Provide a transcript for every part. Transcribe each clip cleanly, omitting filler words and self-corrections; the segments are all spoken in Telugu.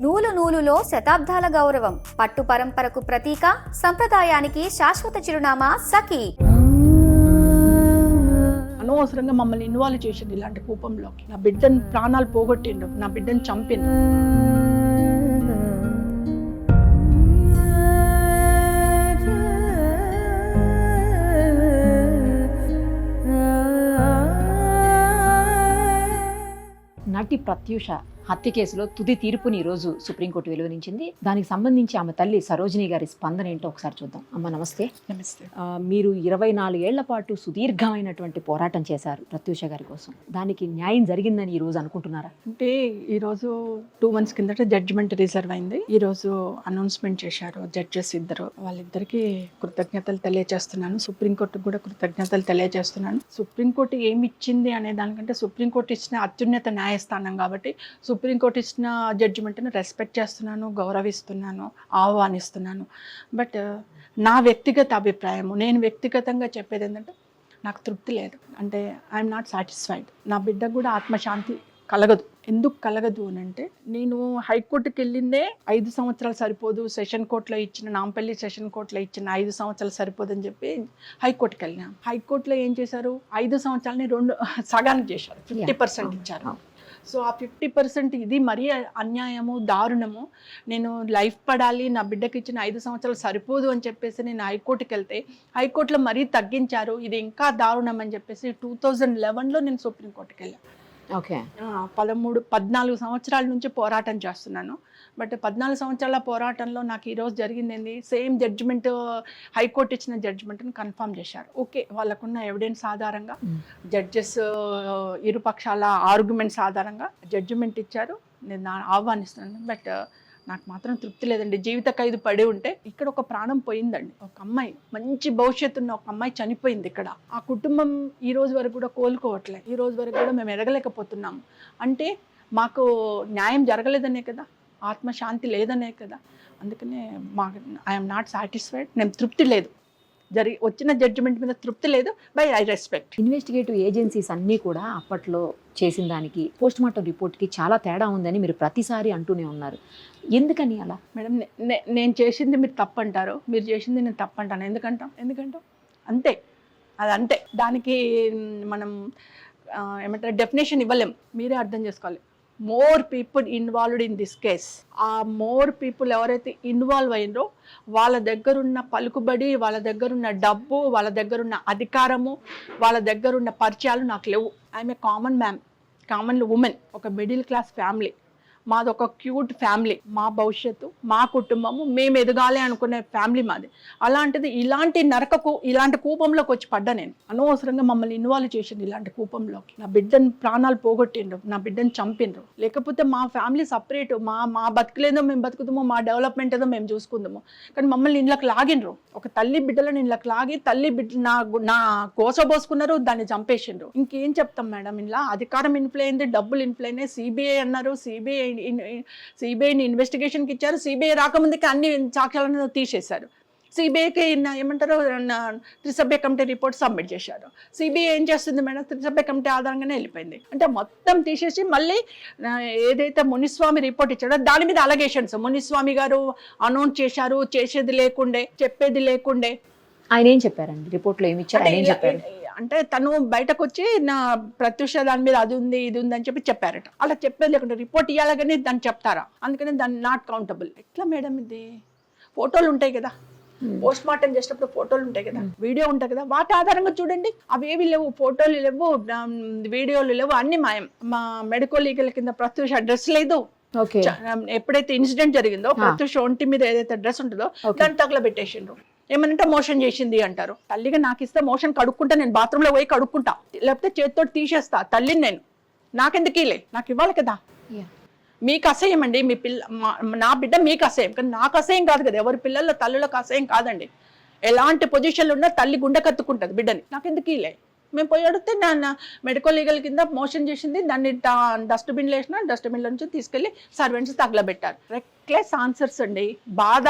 నూలు నూలులో శతాబ్దాల గౌరవం, పట్టు పరంపరకు ప్రతీక, సంప్రదాయానికి శాశ్వత చిరునామా సఖీ. అనవసరంగా మమ్మల్ని ఇన్వాల్వ్ చేసిండు ఇలాంటి కూపంలోకి. నా బిడ్డను ప్రాణాలు పోగొట్టిండు, నా బిడ్డను చంపిండు. నటి ప్రత్యూష హత్య కేసులో తుది తీర్పుని ఈరోజు సుప్రీంకోర్టు వెలువరించింది. దానికి సంబంధించి ఆమె తల్లి సరోజిని గారి స్పందన ఏంటో ఒకసారి చూద్దాం. అమ్మ నమస్తే. నమస్తే. మీరు 24 ఏళ్ల పాటు సుదీర్ఘమైనటువంటి పోరాటం చేశారు ప్రత్యూష గారి కోసం. దానికి న్యాయం జరిగిందని ఈ రోజు అనుకుంటున్నారా? అంటే ఈరోజు 2 months కిందట జడ్జిమెంట్ రిజర్వ్ అయింది. ఈరోజు అనౌన్స్మెంట్ చేశారు జడ్జెస్ ఇద్దరు. వాళ్ళిద్దరికి కృతజ్ఞతలు తెలియజేస్తున్నాను. సుప్రీంకోర్టుకు కూడా కృతజ్ఞతలు తెలియజేస్తున్నాను. సుప్రీంకోర్టు ఏమి ఇచ్చింది అనే దానికంటే సుప్రీంకోర్టు ఇచ్చిన అత్యున్నత న్యాయస్థానం కాబట్టి సుప్రీంకోర్టు ఇచ్చిన జడ్జిమెంట్ని రెస్పెక్ట్ చేస్తున్నాను, గౌరవిస్తున్నాను, ఆహ్వానిస్తున్నాను. బట్ నా వ్యక్తిగత అభిప్రాయము, నేను వ్యక్తిగతంగా చెప్పేది ఏంటంటే నాకు తృప్తి లేదు. అంటే ఐఎమ్ నాట్ సాటిస్ఫైడ్. నా బిడ్డకు కూడా ఆత్మశాంతి కలగదు. ఎందుకు కలగదు అని అంటే, నేను హైకోర్టుకి వెళ్ళిందే 5 సంవత్సరాలు సరిపోదు, సెషన్ కోర్టులో ఇచ్చిన నాంపల్లి సెషన్ కోర్టులో ఇచ్చిన 5 సంవత్సరాలు సరిపోదని చెప్పి హైకోర్టుకి వెళ్ళినా. హైకోర్టులో ఏం చేశారు, 5 సంవత్సరాలని సగానికి చేశారు, 50% ఇచ్చారు. సో ఆ 50% ఇది మరీ అన్యాయము, దారుణము. నేను లైఫ్ పడాలి, నా బిడ్డకి ఇచ్చిన 5 సంవత్సరాలు సరిపోదు అని చెప్పేసి నేను హైకోర్టుకి వెళ్తే హైకోర్టులో మరీ తగ్గించారు. ఇది ఇంకా దారుణం అని చెప్పేసి 2011లో నేను సుప్రీంకోర్టుకి వెళ్ళాను. ఓకే. 14 సంవత్సరాల నుంచి పోరాటం చేస్తున్నాను. బట్ 14 సంవత్సరాల పోరాటంలో నాకు ఈరోజు జరిగింది ఏంది, సేమ్ జడ్జిమెంట్ హైకోర్టు ఇచ్చిన జడ్జిమెంట్ని కన్ఫర్మ్ చేశారు. ఓకే, వాళ్ళకున్న ఎవిడెన్స్ ఆధారంగా జడ్జెస్ ఇరుపక్షాల ఆర్గ్యుమెంట్స్ ఆధారంగా జడ్జిమెంట్ ఇచ్చారు. నేను ఆహ్వానిస్తున్నాను. బట్ నాకు మాత్రం తృప్తి లేదండి. జీవిత ఖైదు పడి ఉంటే ఇక్కడ ఒక ప్రాణం పోయిందండి. ఒక అమ్మాయి, మంచి భవిష్యత్తు ఉన్న ఒక అమ్మాయి చనిపోయింది ఇక్కడ. ఆ కుటుంబం ఈ రోజు వరకు కూడా కోలుకోవట్లేదు. ఈ రోజు వరకు కూడా మేము ఎదగలేకపోతున్నాము. అంటే మాకు న్యాయం జరగలేదనే కదా, ఆత్మశాంతి లేదనే కదా. అందుకనే ఐఎమ్ నాట్ సాటిస్ఫైడ్. నేను తృప్తి లేదు, వచ్చిన జడ్జిమెంట్ మీద తృప్తి లేదు. By I respect. Investigative agencies అన్నీ కూడా అప్పట్లో చేసిన దానికి పోస్ట్ మార్టం రిపోర్ట్కి చాలా తేడా ఉందని మీరు ప్రతిసారి అంటూనే ఉన్నారు. ఎందుకని అలా? మేడం, నేను చేసింది మీరు తప్పు అంటారు, మీరు చేసింది నేను తప్పు అంటాను. ఎందుకంటాం అంతే, అది అంతే. దానికి మనం ఏమంటారు, డెఫినేషన్ ఇవ్వలేం. మీరే అర్థం చేసుకోవాలి. More people involved in this case. ఆ మోర్ పీపుల్ ఎవరైతే ఇన్వాల్వ్ అయ్యిందో వాళ్ళ దగ్గరున్న పలుకుబడి, వాళ్ళ దగ్గరున్న డబ్బు, వాళ్ళ దగ్గరున్న అధికారము, వాళ్ళ దగ్గరున్న పరిచయాలు నాకు లేవు. ఐఎమ్ ఏ కామన్ ఉమెన్, ఒక మిడిల్ క్లాస్ ఫ్యామిలీ. మాది ఒక క్యూట్ ఫ్యామిలీ. మా భవిష్యత్తు, మా కుటుంబము, మేము ఎదగాలి అనుకునే ఫ్యామిలీ మాది. అలాంటిది ఇలాంటి కూపంలోకి వచ్చి పడ్డా నేను. అనవసరంగా మమ్మల్ని ఇన్వాల్వ్ చేసిండు ఇలాంటి కూపంలోకి. నా బిడ్డను ప్రాణాలు పోగొట్టిండ్రు, నా బిడ్డను చంపిండ్రు. లేకపోతే మా ఫ్యామిలీ సపరేట్, మా బతుకులేదో మేము బతుకుతామో, మా డెవలప్మెంట్ ఏదో మేము చూసుకుందాము. కానీ మమ్మల్ని ఇంట్లోకి లాగిండ్రు. ఒక తల్లి బిడ్డలను ఇంట్లోకి లాగి తల్లి బిడ్డ నా కోసబోసుకున్నారు, దాన్ని చంపేసిండ్రు. ఇంకేం చెప్తాం మేడం? ఇలా అధికారం ఇన్ఫ్లూ అయింది, డబ్బులు ఇన్ఫ్లూ అయినాయి. సిబిఐ అన్నారు, సిబిఐని ఇన్వెస్టిగేషన్కి ఇచ్చారు. సిబిఐ రాకముందుకి అన్ని సాక్ష్యాలను తీసేశారు. సిబిఐకి ఏమంటారు, త్రిసభ్య కమిటీ రిపోర్ట్ సబ్మిట్ చేశారు. సిబిఐ ఏం చేస్తుంది మేడం, త్రిసభ్య కమిటీ ఆధారంగానే వెళ్ళిపోయింది. అంటే మొత్తం తీసేసి మళ్ళీ ఏదైతే మునిస్వామి రిపోర్ట్ ఇచ్చాడో దాని మీద అలగేషన్స్. మునిస్వామి గారు అనౌన్స్ చేశారు, చేసేది లేకుండే, చెప్పేది లేకుండే. ఆయన ఏం చెప్పారండి రిపోర్ట్లో? ఏమి ఇచ్చారు, ఆయన ఏం చెప్పారు? అంటే తను బయటకు వచ్చి నా ప్రత్యూష దాని మీద అది ఉంది ఇది ఉంది అని చెప్పారట. అలా చెప్పేది లేకుండా రిపోర్ట్ ఇవ్వాలని దాన్ని చెప్తారా? అందుకని దాన్ని నాట్ కౌంటబుల్. ఎట్లా మేడం ఇది? ఫోటోలు ఉంటాయి కదా, పోస్ట్ మార్టం చేసినప్పుడు ఫోటోలు ఉంటాయి కదా, వీడియో ఉంటాయి కదా, వాటి ఆధారంగా చూడండి. అవేవి లేవు, ఫోటోలు లేవు, వీడియోలు లేవు, అన్ని మాయం. మా మెడికల్ లీగల్ కింద ప్రత్యూష అడ్రస్ లేదు. ఎప్పుడైతే ఇన్సిడెంట్ జరిగిందో ప్రత్యూష ఒంటి మీద ఏదైతే డ్రెస్ ఉంటుందో దాన్ని తగలబెట్టేసిండ్రు. ఏమనంటే మోషన్ చేసింది అంటారు. తల్లిగా నాకు ఇస్తే మోషన్ కడుక్కుంటా, నేను బాత్రూంలో పోయి కడుక్కుంటా, లేకపోతే చేతితో తీసేస్తా. తల్లిని నేను, నాకెందుకు ఇలే, నాకు ఇవ్వాలి కదా. మీకు అసహ్యం అండి, మీ నా బిడ్డ మీకు అసహ్యం, కానీ నాకు అసహ్యం కాదు కదా. ఎవరి పిల్లల తల్లులకు అసహ్యం కాదండి. ఎలాంటి పొజిషన్లో ఉన్నా తల్లి గుండె కత్తుకుంటుంది బిడ్డని. నాకెందుకు ఇలే? మేము పోయి అడిగితే నా మెడికల్ లీగల్ కింద మోషన్ చేసింది, దాన్ని డస్ట్బిన్లో వేసిన, డస్ట్బిన్లో నుంచి తీసుకెళ్ళి సర్వెంట్స్ తగలబెట్టారు. రెక్లెస్ ఆన్సర్స్ అండి. బాధ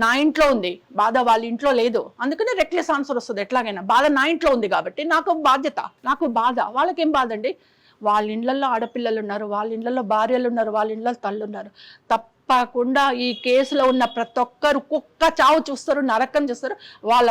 నా ఇంట్లో ఉంది, బాధ వాళ్ళ ఇంట్లో లేదు. అందుకని రెక్లెస్ ఆన్సర్ వస్తుంది. ఎట్లాగైనా బాధ నా ఇంట్లో ఉంది కాబట్టి నాకు బాధ్యత, నాకు బాధ. వాళ్ళకేం బాధ అండి? వాళ్ళ ఇళ్లలో ఆడపిల్లలు ఉన్నారు, వాళ్ళ ఇళ్లలో భార్యలు ఉన్నారు, వాళ్ళ ఇళ్లలో తల్లు ఉన్నారు. తప్పకుండా ఈ కేసులో ఉన్న ప్రతి ఒక్కరు కుక్క చావు చూస్తారు, నరకం చూస్తారు. వాళ్ళ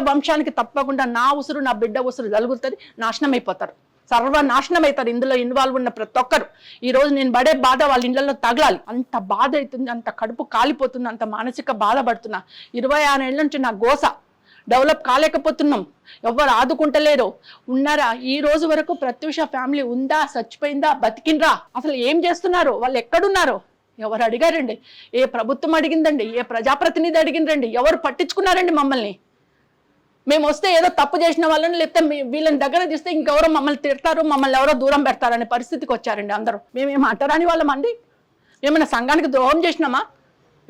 వంశానికి తప్పకుండా నా ఉసురు, నా బిడ్డ ఉసురు జరుగుతుంది, నాశనం అయిపోతారు, సర్వనాశనం అవుతారు. ఇందులో ఇన్వాల్వ్ ఉన్న ప్రతి ఒక్కరు. ఈ రోజు నేను పడే బాధ వాళ్ళ ఇళ్లలో తగలాలి. అంత బాధ అవుతుంది, అంత కడుపు కాలిపోతుంది, అంత మానసిక బాధపడుతున్నా. 26 ఏళ్ళ నుంచి నా గోస. డెవలప్ కాలేకపోతున్నాం, ఎవరు ఆదుకుంటలేరు. ఉన్నారా ఈ రోజు వరకు? ప్రత్యూష ఫ్యామిలీ ఉందా, చచ్చిపోయిందా, బతికిండ్రా? అసలు ఏం చేస్తున్నారు? వాళ్ళు ఎక్కడున్నారు? ఎవరు అడిగారండి? ఏ ప్రభుత్వం అడిగిందండి? ఏ ప్రజాప్రతినిధి అడిగిందండి? ఎవరు పట్టించుకున్నారండి మమ్మల్ని? మేము వస్తే ఏదో తప్పు చేసిన వాళ్ళని, లేకపోతే వీళ్ళని దగ్గర తీస్తే ఇంకెవరో మమ్మల్ని తిడతారు, మమ్మల్ని ఎవరో దూరం పెడతారనే పరిస్థితికి వచ్చారండి అందరూ. మేమేం అంటరాని వాళ్ళమండి? ఏమైనా సంఘానికి ద్రోహం చేసినామా?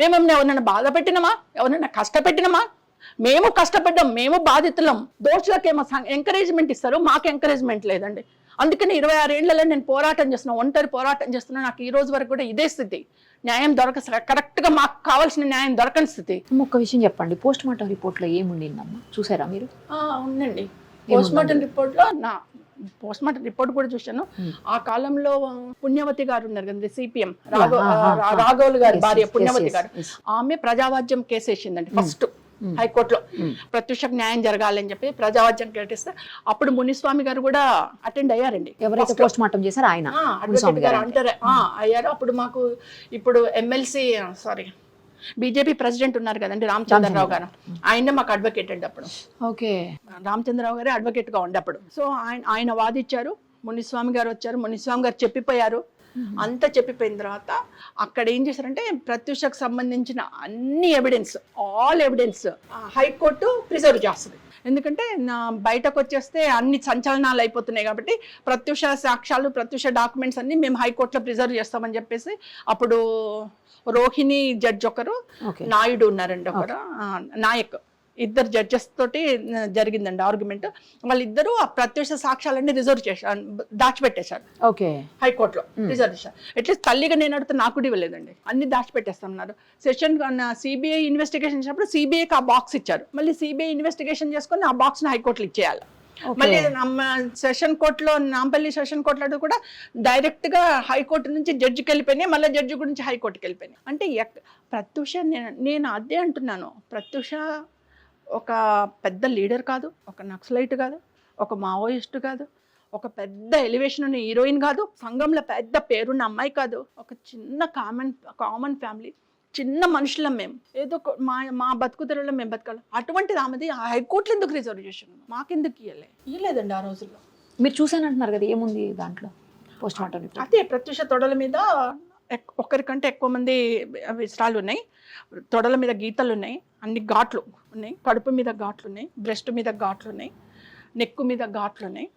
మేమేమైనా ఎవరైనా బాధ పెట్టినామా? ఎవరైనా కష్టపెట్టినామా? మేము కష్టపడ్డాం, మేము బాధితులం. దోషులకేమో ఎంకరేజ్మెంట్ ఇస్తారు, మాకు ఎంకరేజ్మెంట్ లేదండి. అందుకని 26 ఏళ్లలో నేను పోరాటం చేస్తున్నా, ఒంటరి పోరాటం చేస్తున్నా. నాకు ఈ రోజు వరకు కూడా ఇదే స్థితి. న్యాయం కరెక్ట్గా మాకు కావాల్సిన న్యాయం దొరకని స్థితి. ఒక్క విషయం చెప్పండి, పోస్ట్ మార్టం రిపోర్ట్లో ఏముండిందమ్మా, చూసారా మీరు? ఉందండి. పోస్ట్ మార్టం రిపోర్ట్లో పోస్ట్ మార్టం రిపోర్ట్ కూడా చూశాను. ఆ కాలంలో పుణ్యవతి గారు ఉన్నారు కదా, సిపిఎం రాఘవులు గారి భార్య పుణ్యవతి గారు, ఆమె ప్రజావాజ్యం కేసు వేసిందండి ఫస్ట్ హైకోర్టులో. ప్రత్యూషకు న్యాయం జరగాలని చెప్పి ప్రజావాజ్యం కేటిస్తే అప్పుడు మునిస్వామి గారు కూడా అటెండ్ అయ్యారండి. ఎవరైతే పోస్ట్ మార్టం చేశారో ఆయన అయ్యారు. అప్పుడు మాకు ఇప్పుడు ఎమ్మెల్సీ బీజేపీ ప్రెసిడెంట్ ఉన్నారు కదండి, రామచంద్రరావు గారు, ఆయనే మాకు అడ్వకేట్ అండి అప్పుడు. ఓకే, రామచంద్రరావు గారే అడ్వకేట్ గా ఉండే అప్పుడు. సో ఆయన వాదిచ్చారు, మునిస్వామి గారు వచ్చారు, మునిస్వామి గారు చెప్పిపోయారు. అంతా చెప్పిపోయిన తర్వాత అక్కడ ఏం చేశారంటే ప్రత్యూషకు సంబంధించిన అన్ని evidence, all evidence high court preserve చేస్తుంది. ఎందుకంటే బయటకు వచ్చేస్తే అన్ని సంచలనాలు అయిపోతున్నాయి కాబట్టి ప్రత్యూష సాక్ష్యాలు, ప్రత్యూష డాక్యుమెంట్స్ అన్ని మేము హైకోర్టులో ప్రిజర్వ్ చేస్తామని చెప్పేసి అప్పుడు రోహిణి జడ్జ్ ఒకరు, నాయుడు ఉన్నారండి ఒకరు, నాయక్, ఇద్దరు జడ్జెస్ తోటి జరిగిందండి ఆర్గ్యుమెంట్. వాళ్ళిద్దరూ ఆ ప్రత్యక్ష సాక్ష్యాలన్నీ రిజర్వ్ చేశారు, దాచిపెట్టేశారు. ఓకే, హైకోర్టులో రిజర్వ్ చేశారు. అట్లీస్ట్ తల్లిగా నేను అడిగితే నాకు కూడా ఇవ్వలేదండి, అన్ని దాచిపెట్టేస్తున్నారు. సెషన్ సిబిఐ ఇన్వెస్టిగేషన్ చేసినప్పుడు సిబిఐకి ఆ బాక్స్ ఇచ్చారు, మళ్ళీ సిబిఐ ఇన్వెస్టిగేషన్ చేసుకొని ఆ బాక్స్ ని హైకోర్టులో ఇచ్చేయాలి. మళ్ళీ సెషన్ కోర్టులో, నాంపల్లి సెషన్ కోర్టులో కూడా డైరెక్ట్ గా హైకోర్టు నుంచి జడ్జికి వెళ్ళిపోయినాయి, మళ్ళీ జడ్జి గురించి హైకోర్టుకి వెళ్ళిపోయినాయి. అంటే ప్రత్యూష, నేను అదే అంటున్నాను, ప్రత్యూష ఒక పెద్ద లీడర్ కాదు, ఒక నక్సలైట్ కాదు, ఒక మావోయిస్ట్ కాదు, ఒక పెద్ద ఎలివేషన్ ఉన్న హీరోయిన్ కాదు, సంఘంలో పెద్ద పేరున్న అమ్మాయి కాదు, ఒక చిన్న కామన్ ఫ్యామిలీ, చిన్న మనుషులం మేము. ఏదో మా బతుకుదలలో మేము బతకాలి. అటువంటిది ఆమెది హైకోర్టులో ఎందుకు రిజర్వ్ చేసాను? మాకెందుకు ఇవ్వలేదండి ఆ రోజుల్లో. మీరు చూసానంటున్నారు కదా, ఏముంది దాంట్లో పోస్ట్ మార్టం? అదే ప్రత్యూష తొడల మీద ఒకరికంటే ఎక్కువ మంది విషరాలు ఉన్నాయి, తొడల మీద గీతలు ఉన్నాయి, అన్ని ఘాట్లు ఉన్నాయి, కడుపు మీద ఘాట్లు ఉన్నాయి, బ్రెస్ట్ మీద ఘాట్లు ఉన్నాయి, నెక్కు మీద ఘాట్లు ఉన్నాయి.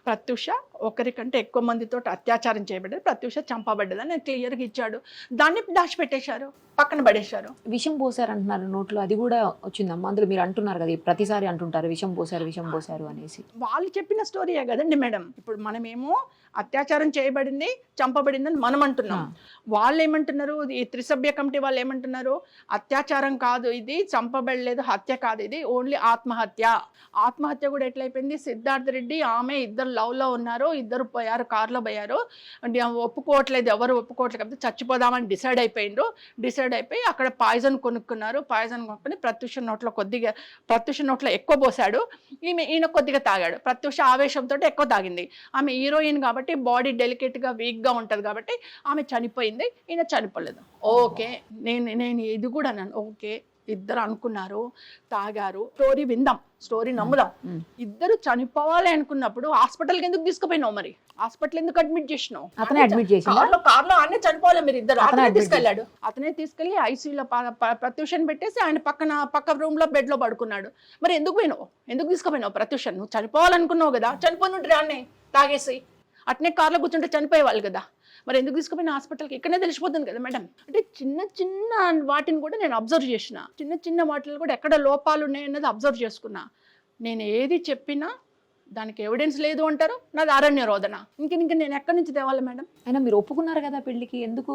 ప్రత్యూష ఒకరికంటే ఎక్కువ మందితో అత్యాచారం చేయబడ్డది, ప్రత్యూష చంపబడ్డదని క్లియర్గా ఇచ్చాడు. దాన్ని దాచిపెట్టేశారు, పక్కన పడేశారు. విషం పోసారు అంటున్నారు నోట్లో, అది కూడా వచ్చిందమ్మా అందులో? మీరు అంటున్నారు కదా, ప్రతిసారి అంటుంటారు విషం పోసారు అనేసి. వాళ్ళు చెప్పిన స్టోరీయే కదండి మేడం. ఇప్పుడు మనమేమో అత్యాచారం చేయబడింది, చంపబడిందని మనం అంటున్నాం. వాళ్ళు ఏమంటున్నారు, ఈ త్రిసభ్య కమిటీ వాళ్ళు ఏమంటున్నారు, అత్యాచారం కాదు ఇది, చంపబడలేదు, హత్య కాదు ఇది, ఓన్లీ ఆత్మహత్య. ఆత్మహత్య కూడా ఎట్లయిపోయింది, సిద్ధార్థ రెడ్డి ఆమె ఇద్దరు లవ్లో ఉన్నారు, ఇద్దరు పోయారు, కార్లో పోయారు, ఒప్పుకోవట్లేదు, ఎవరు ఒప్పుకోవట్లేదు కాబట్టి చచ్చిపోదామని డిసైడ్ అయిపోయి అక్కడ పాయిజన్ కొనుక్కున్నారు. పాయిజన్ కొనుక్కొని ప్రత్యూష నోట్లో ఎక్కువ పోసాడు, ఈయన కొద్దిగా తాగాడు. ప్రత్యూష ఆవేశంతో ఎక్కువ తాగింది. ఆమె హీరోయిన్ కాబట్టి బాడీ డెలికేట్గా వీక్గా ఉంటుంది కాబట్టి ఆమె చనిపోయింది, ఈయన చనిపోలేదు. ఓకే, నేను ఇది కూడా ఓకే, ఇద్దరు అనుకున్నారు, తాగారు, స్టోరీ విందాం, స్టోరీ నమ్ముదాం. ఇద్దరు చనిపోవాలి అనుకున్నప్పుడు హాస్పిటల్కి ఎందుకు తీసుకుపోయినావు? మరి హాస్పిటల్ ఎందుకు అడ్మిట్ చేసినావు? అతనే అడ్మిట్ చేసి కార్లో అనే చనిపోవాలి మీరు ఇద్దరు. అతనే తీసుకెళ్లి ఐసీయూలో ప్రత్యూషన్ పెట్టేసి ఆయన పక్క రూమ్ లో బెడ్ లో పడుకున్నాడు. మరి ఎందుకు పోయినావు? ఎందుకు తీసుకుపోయినావు ప్రత్యూషన్? నువ్వు చనిపోవాలనుకున్నావు కదా, చనిపోయినట్టు అన్నే తాగేసి అట్నే కార్లో కూర్చుంటే చనిపోయేవాళ్ళు కదా, మరి ఎందుకు తీసుకుపోయిన హాస్పిటల్కి? ఇక్కడనే తెలిసిపోతుంది కదా మేడం. అంటే చిన్న వాటిని కూడా నేను అబ్జర్వ్ చేసిన, చిన్న వాటిలో కూడా ఎక్కడ లోపాలు ఉన్నాయన్నది అబ్జర్వ్ చేసుకున్నా. నేను ఏది చెప్పినా దానికి ఎవిడెన్స్ లేదు అంటారు, నాది అరణ్య రోదన. ఇంక నేను ఎక్కడి నుంచి తేవాలి మేడం? అయినా మీరు ఒప్పుకున్నారు కదా పెళ్లికి, ఎందుకు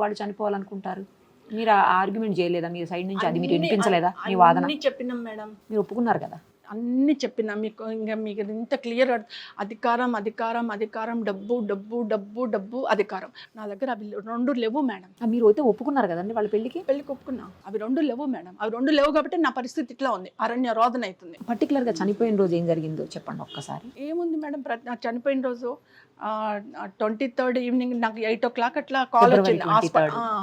వాళ్ళు చనిపోవాలనుకుంటారు? మీరు ఆర్గ్యుమెంట్ చేయలేదా మీ సైడ్ నుంచి? అది మీరు వినిపించలేదా మీ వాదన? చెప్పినాం మేడం, మీరు ఒప్పుకున్నారు కదా. అన్నీ చెప్పిన మీకు ఇంకా మీకు ఇంత క్లియర్ అధికారం అధికారం అధికారం డబ్బు డబ్బు డబ్బు డబ్బు అధికారం నా దగ్గర అవి 2 లేవు మేడం. మీరు అయితే ఒప్పుకున్నారు కదండి వాళ్ళ పెళ్లికి? పెళ్ళికి ఒప్పుకున్నా, అవి 2 లేవు మేడం. అవి 2 లేవు కాబట్టి నా పరిస్థితి ఇట్లా ఉంది, అరణ్య రోదన అవుతుంది. పర్టికులర్గా చనిపోయిన రోజు ఏం జరిగిందో చెప్పండి ఒక్కసారి. ఏముంది మేడం, చనిపోయిన రోజు 23rd ఈవినింగ్ నాకు 8 o'clock అట్లా కాల్ వచ్చింది.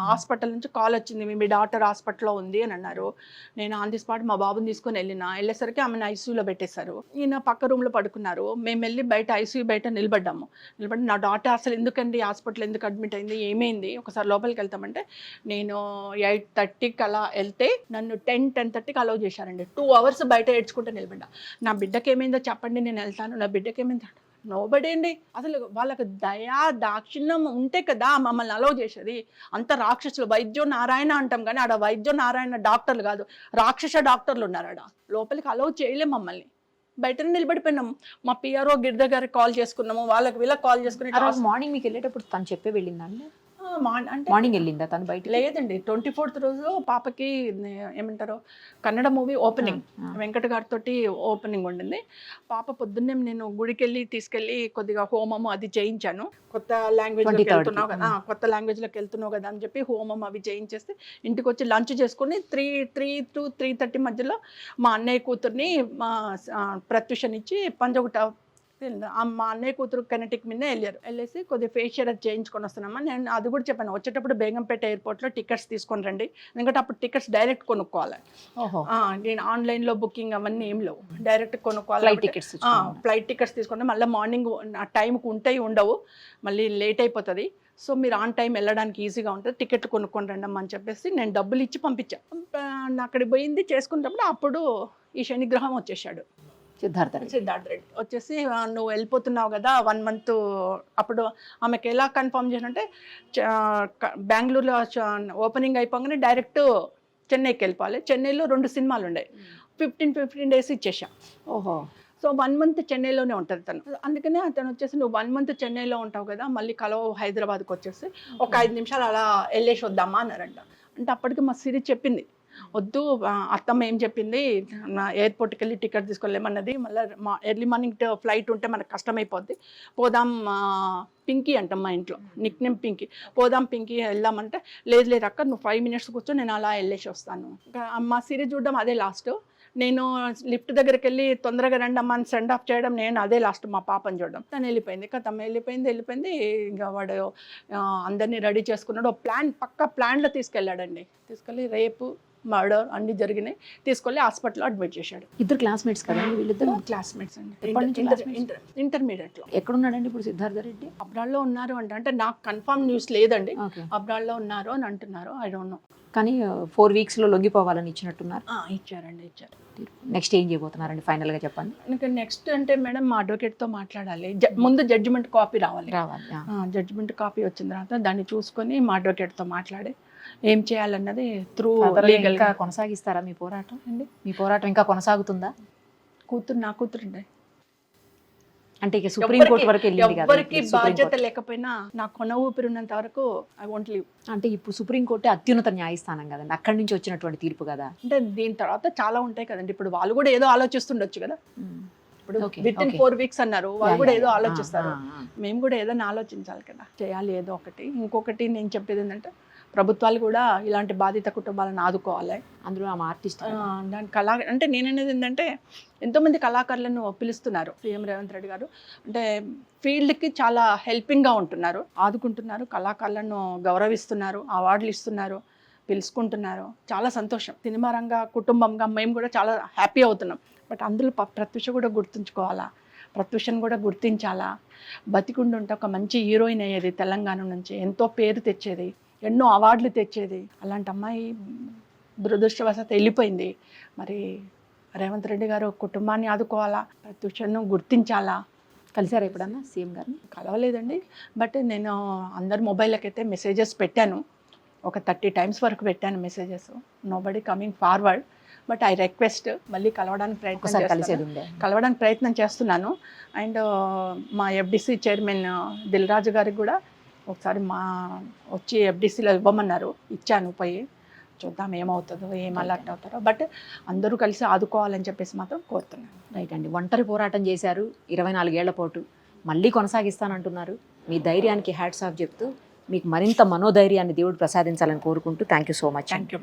హాస్పిటల్ నుంచి కాల్ వచ్చింది, మీ డాక్టర్ హాస్పిటల్లో ఉంది అని అన్నారు. నేను ఆన్ ది స్పాట్ మా బాబుని తీసుకొని వెళ్ళేసరికి ఆమెను ఐసీయూలో పెట్టేశారు. ఈయన పక్క రూమ్లో పడుకున్నారు. మేము వెళ్ళి బయట ఐసీయూ బయట నిలబడి నా డాక్టర్ అసలు ఎందుకండి హాస్పిటల్ ఎందుకు అడ్మిట్ అయింది, ఏమైంది, ఒకసారి లోపలికి వెళ్తామంటే నేను 8:30కి అలా వెళ్తే నన్ను 10:30కి అలౌ చేశారండి. 2 hours బయట ఏడ్చుకుంటూ నిలబడ్డా. నా బిడ్డకి ఏమైందో చెప్పండి, నేను వెళ్తాను, నా బిడ్డకి ఏమైందో. నోబడి అండి, అసలు వాళ్ళకి దయా దాక్షిణ్యం ఉంటే కదా మమ్మల్ని అలౌ చేసేది. అంత రాక్షసులు, వైద్యో నారాయణ అంటాం కానీ ఆడ వైద్యో నారాయణ డాక్టర్లు కాదు, రాక్షస డాక్టర్లు ఉన్నారు ఆడ. లోపలికి అలౌ చేయలేం మమ్మల్ని, బయటనే నిలబడిపోయినాము. మా పిఆర్ఓ గిరిధర్ గారికి కాల్ చేసుకున్నాము, వీళ్ళకి కాల్ చేసుకుని. మార్నింగ్ మీకు వెళ్ళేటప్పుడు తను చెప్పే వెళ్ళిందండి? అంటే మార్నింగ్ వెళ్ళిందా తను బయట? లేదండి, 24th రోజు పాపకి ఏమంటారు కన్నడ మూవీ ఓపెనింగ్, వెంకట గారితో ఓపెనింగ్ ఉండింది. పాప పొద్దున్నే నేను గుడికి వెళ్ళి తీసుకెళ్ళి కొద్దిగా హోమము అది చేయించాను. కొత్త లాంగ్వేజ్లోకి వెళ్తున్నావు కదా, కొత్త లాంగ్వేజ్లోకి వెళ్తున్నావు కదా అని చెప్పి హోమం అవి చేయించేస్తే ఇంటికి వచ్చి లంచ్ చేసుకుని 3 to 3:30 మధ్యలో మా అన్నయ్య కూతుర్ని ప్రత్యూషనిచ్చి పంజగుట్ట మా అన్నయ్య కూతురు కెనెటిక్ మీదే వెళ్ళేసి కొద్దిగా ఫేషియల్ అది చేయించుకొని వస్తున్నామా. నేను అది కూడా చెప్పాను, వచ్చేటప్పుడు బేగంపేట ఎయిర్పోర్ట్లో టికెట్స్ తీసుకొని రండి, ఎందుకంటే అప్పుడు టికెట్స్ డైరెక్ట్ కొనుక్కోవాలి. నేను ఆన్లైన్లో బుకింగ్ అవన్నీ ఏం లేవు, డైరెక్ట్ కొనుక్కోవాలి. ఫ్లైట్ టికెట్స్ తీసుకుంటే మళ్ళీ మార్నింగ్ ఆ టైంకి ఉంటాయి ఉండవు, మళ్ళీ లేట్ అయిపోతుంది. సో మీరు ఆన్ టైం వెళ్ళడానికి ఈజీగా ఉంటుంది, టికెట్లు కొనుక్కొని రండమ్మా అని చెప్పేసి నేను డబ్బులు ఇచ్చి పంపించాను. అక్కడికి పోయింది చేసుకున్నప్పుడు అప్పుడు ఈ శనిగ్రహం వచ్చేసాడు. సిద్ధార్థ రెడ్డి వచ్చేసి నువ్వు వెళ్ళిపోతున్నావు కదా 1 month. అప్పుడు ఆమెకి ఎలా కన్ఫర్మ్ చేసినంటే బెంగళూరులో ఓపెనింగ్ అయిపోగానే డైరెక్ట్ చెన్నైకి వెళ్ళిపోవాలి. చెన్నైలో 2 సినిమాలు ఉన్నాయి, 15 days ఇచ్చేసాం. సో 1 month చెన్నైలోనే ఉంటుంది తను. అందుకనే అతను వచ్చేసి నువ్వు 1 month చెన్నైలో ఉంటావు కదా, మళ్ళీ కలవ హైదరాబాద్కి వచ్చేసి ఒక 5 నిమిషాలు అలా వెళ్ళేసి వద్దామా అన్నారంట. అంటే అప్పటికి మా సిరి చెప్పింది, వద్దు అత్తమ్మ ఏం చెప్పింది, ఎయిర్పోర్ట్కి వెళ్ళి టికెట్ తీసుకోలేమన్నది, మళ్ళీ ఎర్లీ మార్నింగ్ ఫ్లైట్ ఉంటే మనకు కష్టమైపోద్ది, పోదాం పింకీ అంటాం మా ఇంట్లో నిక్నేమ్ పింకీ, పోదాం పింకీ వెళ్దామంటే లేదు అక్క నువ్వు 5 minutes కూర్చో నేను అలా వెళ్ళేసి వస్తాను. మా సిరి చూడడం అదే లాస్ట్. నేను లిఫ్ట్ దగ్గరికి వెళ్ళి తొందరగా రండి అమ్మ అని సెండ్ ఆఫ్ చేయడం, నేను అదే లాస్ట్ మా పాపని చూడడం. తను వెళ్ళిపోయింది, తమ్మ వెళ్ళిపోయింది. ఇంకా వాడు అందరినీ రెడీ చేసుకున్నాడు, పక్కా ప్లాన్లో తీసుకెళ్ళాడండి. తీసుకెళ్ళి రేపు మర్డర్ అన్ని జరిగినాయి, తీసుకెళ్ళి హాస్పిటల్లో అడ్మిట్ చేశాడు. ఇద్దరు క్లాస్మేట్స్ కదండి వీళ్ళిద్దరు? క్లాస్మేట్స్ అండి, ఇంటర్మీడియట్లో. ఎక్కడున్నాడండి ఇప్పుడు సిద్ధార్థ రెడ్డి? అబ్రాడ్లో ఉన్నారు అంటే నాకు కన్ఫర్మ్ న్యూస్ లేదండి, అబ్రాడ్లో ఉన్నారు అని అంటున్నారు, ఐ డోంట్ నో. కానీ 4 weeksలో లొంగిపోవాలని ఇచ్చినట్టున్నారు. ఇచ్చారు. నెక్స్ట్ ఏం చేయబోతున్నారండి ఫైనల్గా చెప్పండి. ఇంకా నెక్స్ట్ అంటే మేడం మా అడ్వకేట్తో మాట్లాడాలి, ముందు జడ్జిమెంట్ కాపీ రావాలి. జడ్జిమెంట్ కాపీ వచ్చిన తర్వాత దాన్ని చూసుకొని మా అడ్వకేట్తో మాట్లాడి ఏం చేయాలన్నది త్రూ లీగల్గా కొనసాగిస్తారా మీ పోరాటం అండి? మీ పోరాటం ఇంకా కొనసాగుతుందా? నా కూతురు అంటే ఇక సుప్రీంకోర్టు వరకు ఎవరికి బాధ్యత లేకపోయినా నా కొన ఊపిరి ఉన్నంత వరకు ఐ వాంట్ లివ్. అంటే ఇప్పుడు సుప్రీంకోర్టు అత్యున్నత న్యాయస్థానం కదండి, అక్కడి నుంచి వచ్చినటువంటి తీర్పు కదా. అంటే దీని తర్వాత చాలా ఉంటాయి కదండి, ఇప్పుడు వాళ్ళు కూడా ఏదో ఆలోచిస్తుండొచ్చు కదా. ఇప్పుడు విత్ ఇన్ 4 weeks అన్నారు, వాళ్ళు కూడా ఏదో ఆలోచిస్తారు, మేము కూడా ఏదైనా ఆలోచించాలి కదా, చేయాలి ఏదో ఒకటి. ఇంకొకటి నేను చెప్పేది ఏంటంటే ప్రభుత్వాలు కూడా ఇలాంటి బాధిత కుటుంబాలను ఆదుకోవాలి. అందులో ఆమె ఆర్టిస్ట్ దాని అంటే నేననేది ఏంటంటే ఎంతోమంది కళాకారులను పిలుస్తున్నారు సీఎం రేవంత్ రెడ్డి గారు, అంటే ఫీల్డ్కి చాలా హెల్పింగ్గా ఉంటున్నారు, ఆదుకుంటున్నారు, కళాకారులను గౌరవిస్తున్నారు, అవార్డులు ఇస్తున్నారు, పిలుచుకుంటున్నారు. చాలా సంతోషం. సినిమా రంగ కుటుంబంగా మేము కూడా చాలా హ్యాపీ అవుతున్నాం. బట్ అందులో ప్రత్యూష కూడా గుర్తుంచుకోవాలా, ప్రత్యూషను కూడా గుర్తించాలా. బతికుండుంటే ఒక మంచి హీరోయిన్ అయ్యేది, తెలంగాణ నుంచి ఎంతో పేరు తెచ్చేది, ఎన్నో అవార్డులు తెచ్చేది. అలాంటి అమ్మాయి దురదృష్టవశాత్తు వెళ్ళిపోయింది. మరి రేవంత్ రెడ్డి గారు కుటుంబాన్ని ఆదుకోవాలా, ప్రత్యూషను గుర్తించాలా. కలిసారా ఎప్పుడన్నా సీఎం గారిని? కలవలేదండి, బట్ నేను అందరి మొబైల్కైతే మెసేజెస్ పెట్టాను, ఒక 30 times వరకు పెట్టాను messages. Nobody coming forward, but I request మళ్ళీ కలవడానికి ప్రయత్నం చేస్తున్నాను. అండ్ మా FDC చైర్మన్ దిల్ రాజు గారికి కూడా ఒకసారి వచ్చి FDCలో ఇవ్వమన్నారు, ఇచ్చాను పోయి. చూద్దాం ఏమవుతుందో, ఏం అలర్ట్ అవుతారో. బట్ అందరూ కలిసి ఆదుకోవాలని చెప్పేసి మాత్రం కోరుతున్నాను. రైట్ అండి. ఒంటరి పోరాటం చేశారు 24 ఏళ్ల పాటు, మళ్ళీ కొనసాగిస్తానంటున్నారు. మీ ధైర్యానికి హ్యాట్స్ ఆఫ్ చెప్తూ మీకు మరింత మనోధైర్యాన్ని దేవుడు ప్రసాదించాలని కోరుకుంటూ thank you so much. Thank you.